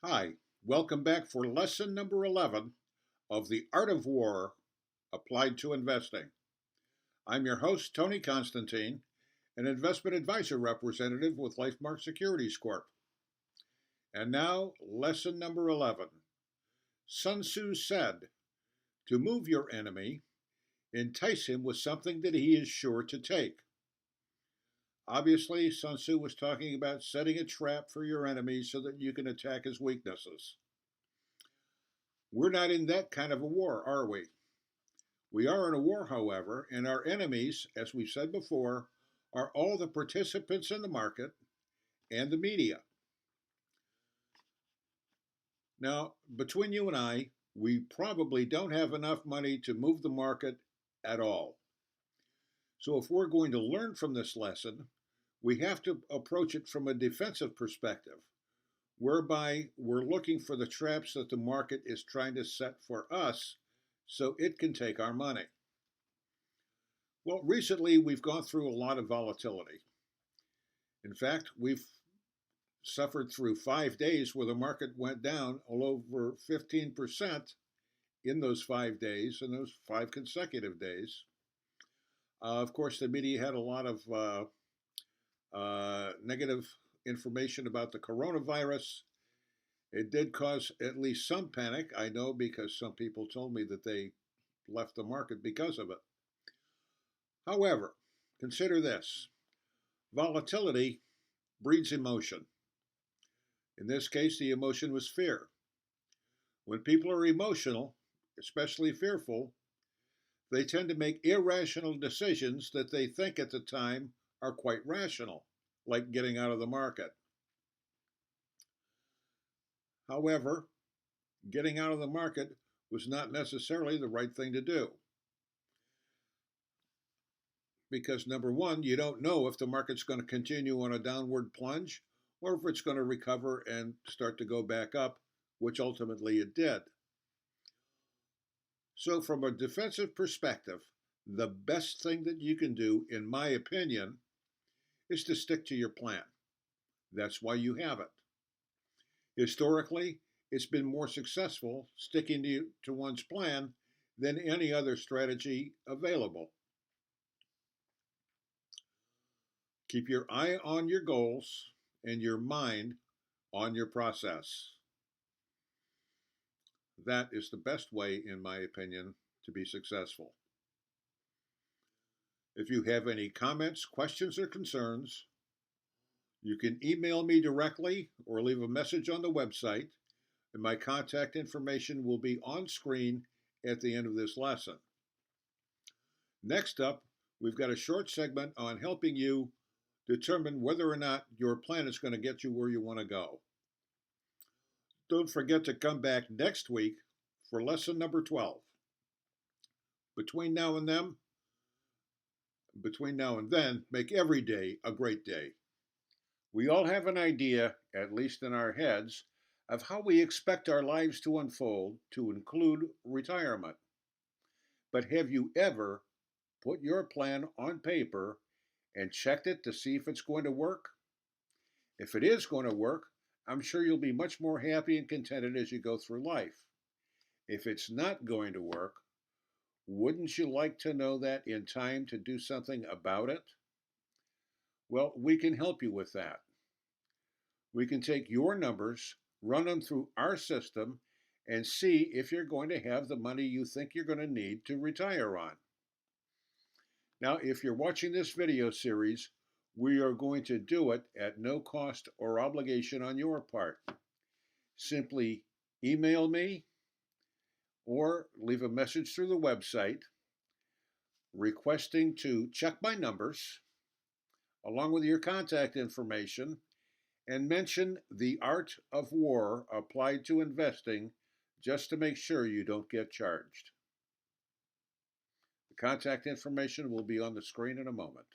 Hi, welcome back for lesson number 11 of The Art of War Applied to Investing. I'm your host, Tony Constantine, an investment advisor representative with LifeMark Securities Corp. And now, lesson number 11. Sun Tzu said, "To move your enemy, entice him with something that he is sure to take." Obviously, Sun Tzu was talking about setting a trap for your enemy so that you can attack his weaknesses. We're not in that kind of a war, are we? We are in a war, however, and our enemies, as we've said before, are all the participants in the market and the media. Now, between you and I, we probably don't have enough money to move the market at all. So if we're going to learn from this lesson, we have to approach it from a defensive perspective, whereby we're looking for the traps that the market is trying to set for us so it can take our money. Well, recently we've gone through a lot of volatility. In fact, we've suffered through 5 days where the market went down all over 15% in those 5 days, and those 5 consecutive days. Of course, the media had a lot of negative information about the coronavirus. It did cause at least some panic, I know, because some people told me that they left the market because of it. However, consider this. Volatility breeds emotion. In this case, the emotion was fear. When people are emotional, especially fearful, they tend to make irrational decisions that they think at the time are quite rational, like getting out of the market. However, getting out of the market was not necessarily the right thing to do. Because number one, you don't know if the market's going to continue on a downward plunge or if it's going to recover and start to go back up, which ultimately it did. So from a defensive perspective, the best thing that you can do, in my opinion, is to stick to your plan. That's why you have it. Historically, it's been more successful sticking to one's plan than any other strategy available. Keep your eye on your goals and your mind on your process. That is the best way, in my opinion, to be successful. If you have any comments, questions, or concerns, you can email me directly or leave a message on the website, and my contact information will be on screen at the end of this lesson. Next up, we've got a short segment on helping you determine whether or not your plan is going to get you where you want to go. Don't forget to come back next week for lesson number 12. Between now and then, make every day a great day. We all have an idea, at least in our heads, of how we expect our lives to unfold, to include retirement. But have you ever put your plan on paper and checked it to see if it's going to work? If it is going to work, I'm sure you'll be much more happy and contented as you go through life. If it's not going to work, wouldn't you like to know that in time to do something about it? Well, we can help you with that. We can take your numbers, run them through our system, and see if you're going to have the money you think you're going to need to retire on. Now, if you're watching this video series, we are going to do it at no cost or obligation on your part. Simply email me or leave a message through the website requesting to check my numbers along with your contact information and mention the art of war applied to investing just to make sure you don't get charged. The contact information will be on the screen in a moment.